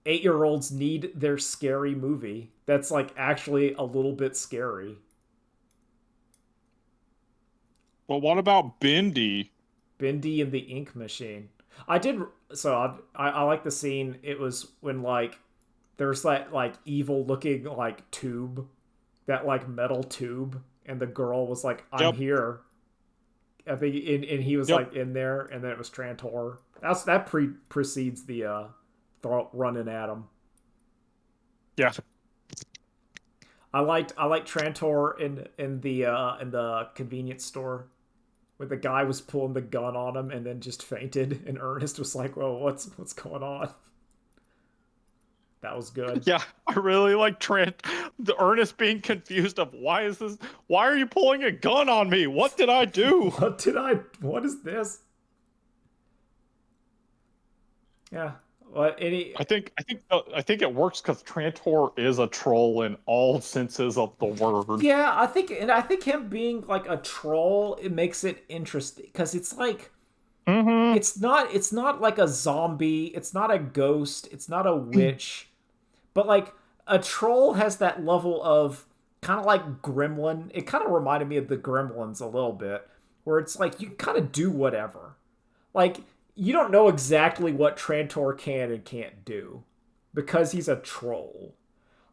8-year-olds need their scary movie that's like actually a little bit scary. Well, what about Bindi? Bendy and the Ink Machine. I did so I like the scene. It was when like there's that like evil looking like tube, that like metal tube, and the girl was like, "I'm Yep. here." I think and he was Yep. like in there, and then it was Trantor. That precedes the running at him. Yeah. I liked Trantor in the convenience store where the guy was pulling the gun on him and then just fainted, and Ernest was like, "Whoa, what's going on?" That was good. Yeah, I really like the Ernest being confused of why are you pulling a gun on me? What did I do? What is this? Yeah. What any? I think it works because Trantor is a troll in all senses of the word. Yeah, I think him being like a troll, it makes it interesting because it's like Mm-hmm. it's not like a zombie, it's not a ghost, it's not a witch, but like a troll has that level of kind of like gremlin. It kind of reminded me of the gremlins a little bit, where it's like you kind of do whatever. Like you don't know exactly what Trantor can and can't do because he's a troll.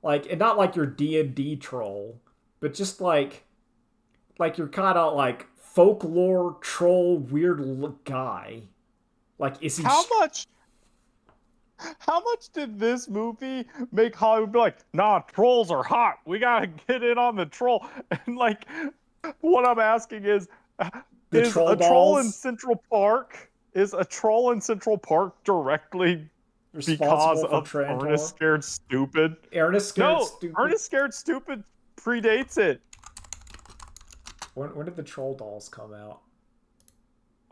Like and not like your D&D troll, but just like you're kind of like folklore troll weird guy. Like is he How much how much did this movie make Hollywood be like, nah, trolls are hot. We gotta get in on the troll. And like what I'm asking the is troll a troll in dolls Central Park is a troll in Central Park directly because responsible for of Ernest Trantor? Scared Stupid? Ernest Scared No, Stupid. Ernest Scared Stupid predates it. When did the troll dolls come out?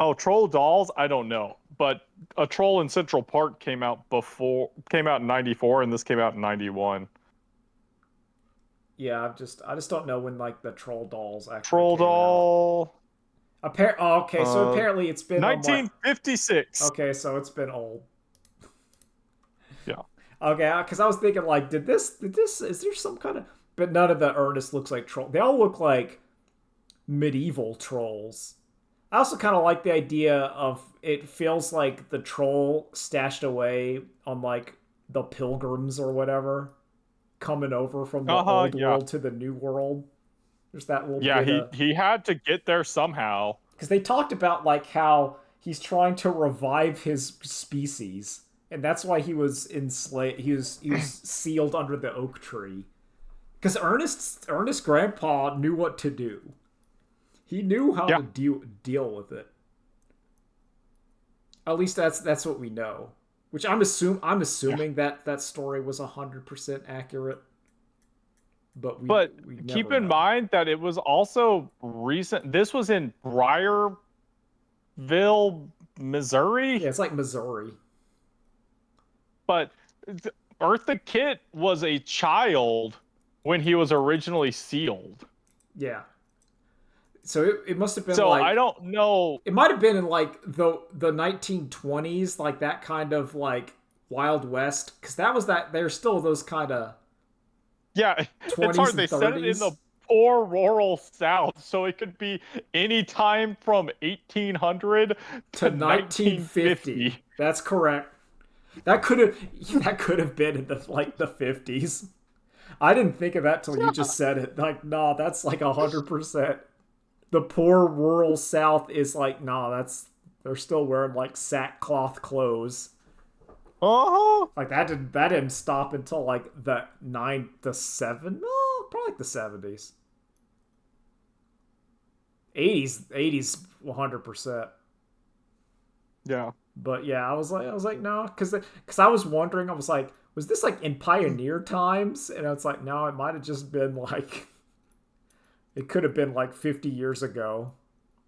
Oh, Troll Dolls? I don't know. But a Troll in Central Park came out in 94 and this came out in 91. Yeah, I just don't know when like the troll dolls actually Troll came out. Doll Oh, okay, so uh apparently it's been on like 1956. okay, so it's been old. Yeah. Okay, because I was thinking like, did this is there some kind of but none of the Ernest looks like troll. They all look like medieval trolls. I also kind of like the idea of it feels like the troll stashed away on like the pilgrims or whatever coming over from the Uh-huh, old yeah. world to the new world. There's that little Yeah, bit he of he had to get there somehow. because they talked about like how he's trying to revive his species, and that's why he was enslaved. He was sealed under the oak tree because Ernest Grandpa knew what to do. He knew how Yeah, to deal with it. At least that's what we know. Which I'm yeah. assuming that that story was 100% accurate, but But we keep never in know. mind that it was also recent. This was in Briarville, Yeah, Missouri, it's like Missouri. but Eartha Kitt was a child when he was originally sealed. Yeah. So it must have been So I like don't know. it might have been in like the 1920s, like that kind of like Wild West, because that was that. There's still those kind of Yeah, it's 20s hard. and They said it in the 30s poor rural South, so it could be any time from 1800 to to 1950. 1950. That's correct. That could have been in the like the 50s. I didn't think of that till you just said it. Like, no, that's like 100%. The poor rural South is like, no, that's they're still wearing like sackcloth clothes. Uh-huh. Like that didn't stop until like no, probably like the 70s. 80s 100%. Yeah. But yeah, I was like no, because I was wondering, I was like, was this like in pioneer times? And it's like, no, it might have just been like it could have been like 50 years ago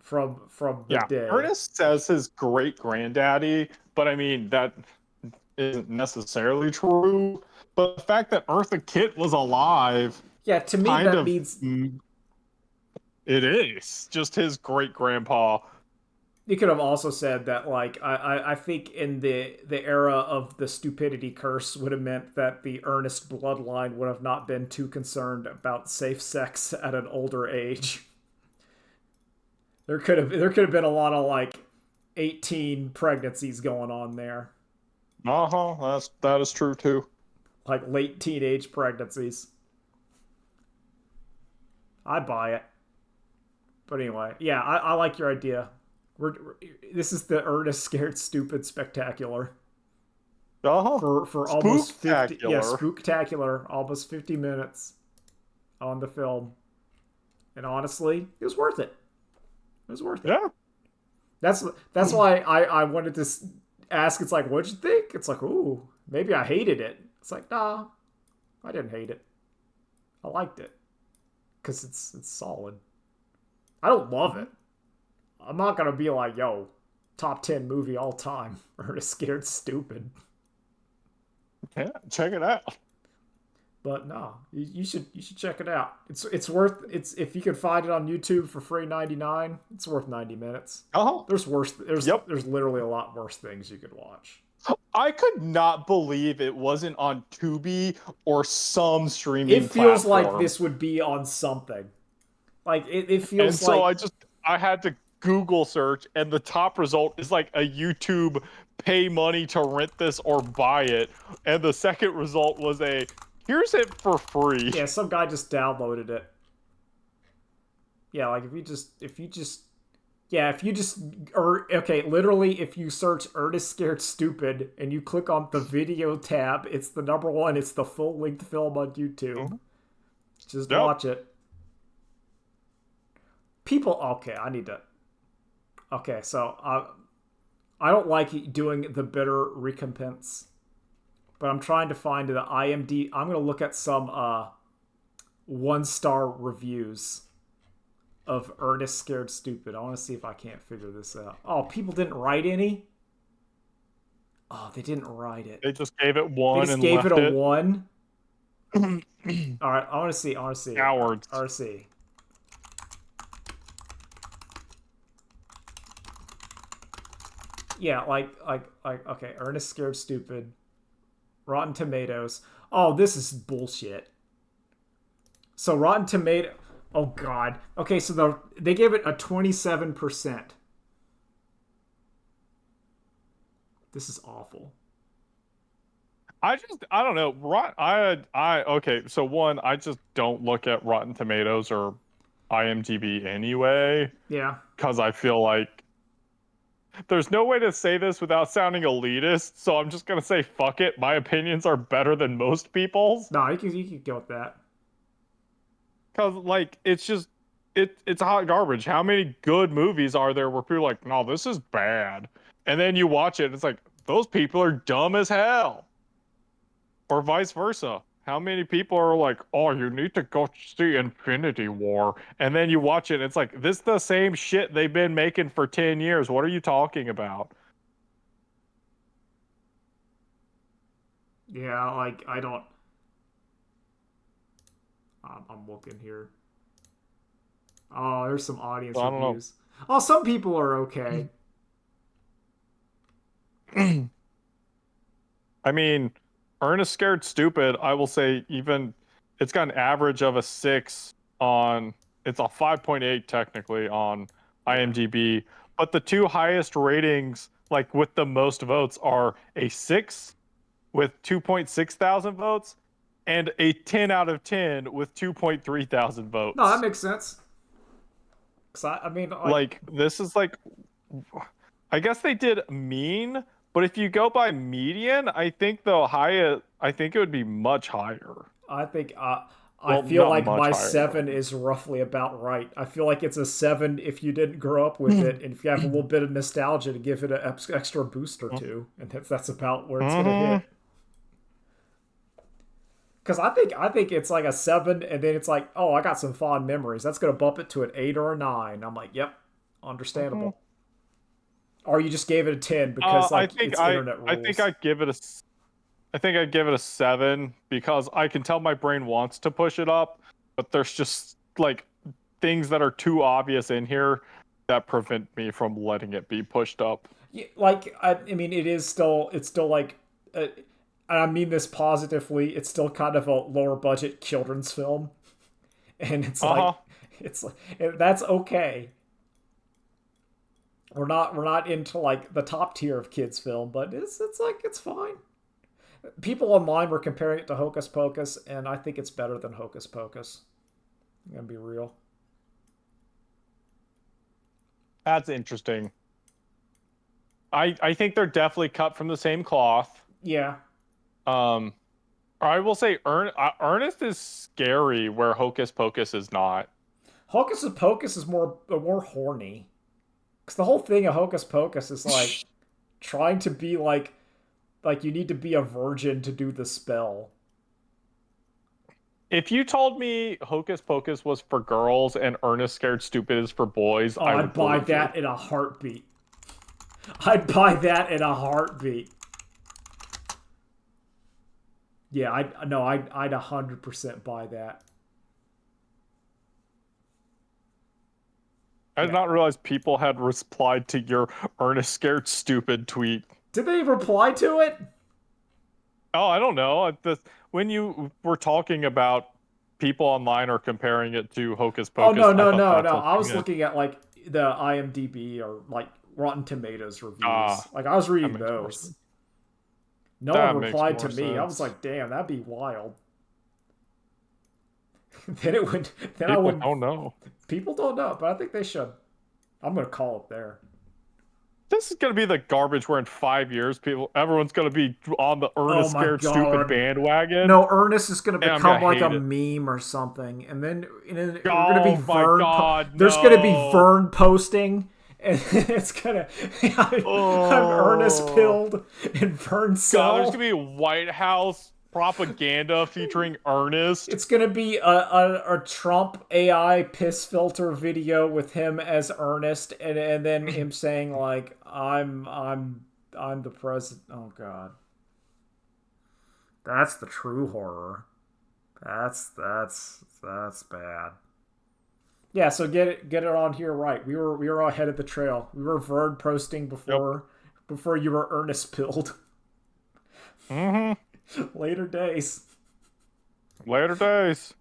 from the Yeah. day. Ernest says his great granddaddy, but I mean that isn't necessarily true. But the fact that Eartha Kitt was alive Yeah, to me kind that of means it is just his great grandpa. you could have also said that like I think in the era of the stupidity curse would have meant that the Ernest bloodline would have not been too concerned about safe sex at an older age. There could have been a lot of like 18 pregnancies going on there, Uh-huh. That is true too. like late teenage pregnancies. I buy it. But anyway, yeah, I like your idea. This is the Ernest Scared Stupid Spectacular Uh-huh. for almost 50, yeah, Spooktacular. spooktacular, almost 50 minutes on the film. And honestly, it was worth it. It was worth it. Yeah. That's why I wanted to ask. It's like, what'd you think? It's like, ooh, maybe I hated it. It's like, nah, I didn't hate it. I liked it because it's solid. I don't love it. I'm not gonna be like, yo, top 10 movie all time. Ernest Scared Stupid. Yeah, check it out. But no, you should check it out. It's worth it's if you can find it on YouTube for free 99. It's worth 90 minutes. Oh, There's worse. yep. There's literally a lot worse things you could watch. I could not believe it wasn't on Tubi or some It streaming feels like platform. this would be on something. Like it And feels so like I had to Google search, and the top result is like a YouTube pay money to rent this or buy it. And the second result was a here's it for free. yeah, some guy just downloaded it. Yeah, like if you just or okay, literally if you search Ernest Scared Stupid and you click on the video tab, it's the number one, it's the full-length film on YouTube. Mhm. Just Yep. watch it. People okay, I need to okay, so I don't like doing the bitter recompense, but I'm trying to find the IMDb. I'm gonna look at some 1-star reviews of Ernest Scared Stupid. I want to see if I can't figure this out. Oh, people didn't write any? Oh, they didn't write it. They just gave it They one just and gave it left a it. 1. All right, I want to see. I want to see. Cowards. I want to see. Yeah, okay, Ernest Scared Stupid. Rotten Tomatoes. Oh, this is bullshit. So Rotten Tomato. Oh God. Okay, so they gave it a 27%. This is awful. I don't know. Okay. So one, I just don't look at Rotten Tomatoes or IMDb anyway, Yeah. because I feel like there's no way to say this without sounding elitist. So I'm just gonna say fuck it. My opinions are better than most people's, No, you can go with that. because like it's just it's hot garbage. How many good movies are there where people are like, no, this is bad, and then you watch it, and it's like those people are dumb as hell. Or vice versa. How many people are like, oh, you need to go see Infinity War. And then you watch it, and it's like, this is the same shit they've been making for 10 years. What are you talking about? Yeah, like I don't. I'm looking here. Oh, there's some audience So I reviews. Oh, some people are okay. don't know. I mean, Ernest Scared Stupid, I will say, even it's got an average of a 6 on, it's a 5.8 technically on Yeah. IMDb. But the two highest ratings, like with the most votes, are a 6 with 2.6 thousand votes and a 10 out of 10 with 2.3 thousand No, that votes. makes sense. Cause I mean, like, Like, this is like, I guess they did mean, but if you go by median, I think it would be much higher. I think I Well, feel not like much my higher, but 7 is roughly about right. I feel like it's a 7 if you didn't grow up with it, and if you have a little bit of nostalgia to give it an extra boost or two, and that's about where it's gonna Mm-hmm. hit. Because I think it's like a 7, and then it's like, oh, I got some fond memories. That's gonna bump it to an 8 or a 9. I'm like, yep, Mm-hmm. understandable. Or you just gave it a 10 because like it's internet I think rules. I'd give it I think I'd give it a 7 because I can tell my brain wants to push it up, but there's just like things that are too obvious in here that prevent me from letting it be pushed up. Yeah, like I mean, it's still like, and I mean this positively. It's still kind of a lower budget children's film, and Uh-huh. it's like that's okay. We're not into like the top tier of kids film, but it's like it's fine. People online were comparing it to Hocus Pocus, and I think it's better than Hocus Pocus. I'm gonna be real. That's interesting. I think they're definitely cut from the same cloth. Yeah, Um, I will say Ernest is scary where Hocus Pocus is not. Hocus Pocus is more horny. Because the whole thing of Hocus Pocus is like trying to be like you need to be a virgin to do the spell. If you told me Hocus Pocus was for girls and Ernest Scared Stupid is for boys, Oh, I I'd would buy believe you. that in a heartbeat. I'd buy that in a heartbeat. Yeah, I'd 100% buy that. I did Yeah. not realize people had replied to your Ernest Scared Stupid tweet. Did they reply to it? Oh, I don't know. When you were talking about people online or comparing it to Hocus Oh no, Pocus, I no, thought no, that's no. what I you was meant. looking at like the IMDb or like Rotten Tomatoes reviews. Ah, Like I was that reading makes more those. sense. No one That makes replied to more me. I was sense. like, damn, that'd be wild. then it would then I People would don't know. people don't know, but I think they should. I'm gonna call it there. This is gonna be the garbage where in 5 years, everyone's gonna be on the Oh Ernest my Scared Stupid god. bandwagon, No, Ernest is gonna and I'm gonna become like a hate it. meme or something, and then we're gonna be Oh my Vern. God, There's gonna be no! Vern posting, and it's gonna. I'm Ernest Oh pilled and Vern God, there's cell. gonna be White House propaganda featuring Ernest. It's gonna be a Trump AI piss filter video with him as Ernest, and then him saying like I'm the president. Oh god, that's the true horror. That's bad. Yeah, so get it on here right. We were ahead of the trail. We were Verd posting Yep. before you were Ernest pilled. Mm-hmm. Later days. Later days.